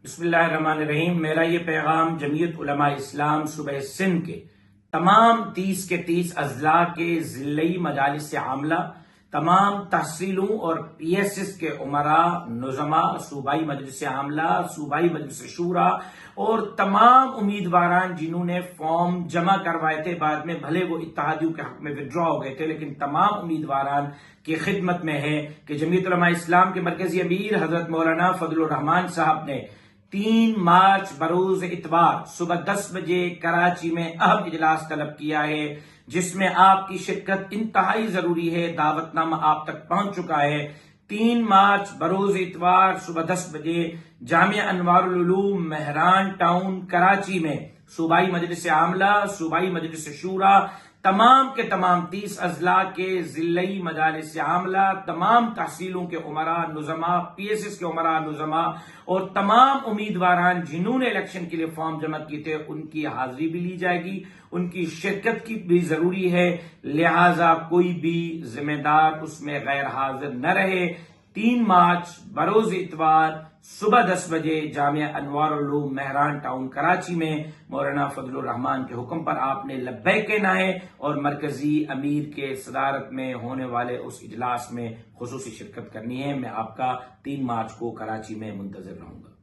بسم اللہ الرحمن الرحیم۔ میرا یہ پیغام جمعیت علماء اسلام صوبہ سندھ کے تمام 30 کے 30 اضلاع کے ضلعی مجالس عاملہ، تمام تحصیلوں اور پی ایس ایس کے عمراء، نظماء، صوبائی مجلس عاملہ، صوبائی مجلس شورا اور تمام امیدواران جنہوں نے فارم جمع کروائے تھے، بعد میں بھلے وہ اتحادیوں کے حق میں وڈرا ہو گئے تھے، لیکن تمام امیدواران کی خدمت میں ہے کہ جمعیت علماء اسلام کے مرکزی امیر حضرت مولانا فضل الرحمان صاحب نے 3 مارچ بروز اتوار صبح 10 بجے کراچی میں اہم اجلاس طلب کیا ہے، جس میں آپ کی شرکت انتہائی ضروری ہے۔ دعوت نامہ آپ تک پہنچ چکا ہے۔ 3 مارچ بروز اتوار صبح 10 بجے جامعہ انوار العلوم مہران ٹاؤن کراچی میں صوبائی مجلس عاملہ، صوبائی مجلس شورا، تمام کے تمام 30 اضلاع کے ضلعی مجالس عاملہ، تمام تحصیلوں کے عمراء، نظماء، پی ایس ایس کے عمراء، نظماء اور تمام امیدواران جنہوں نے الیکشن کے لیے فارم جمع کیے تھے، ان کی حاضری بھی لی جائے گی، ان کی شرکت کی بھی ضروری ہے، لہٰذا کوئی بھی ذمہ دار اس میں غیر حاضر نہ رہے۔ 3 مارچ بروز اتوار صبح 10 بجے جامعہ انوار العلوم مہران ٹاؤن کراچی میں مولانا فضل الرحمان کے حکم پر آپ نے لبیک کہنا ہے اور مرکزی امیر کے صدارت میں ہونے والے اس اجلاس میں خصوصی شرکت کرنی ہے۔ میں آپ کا 3 مارچ کو کراچی میں منتظر رہوں گا۔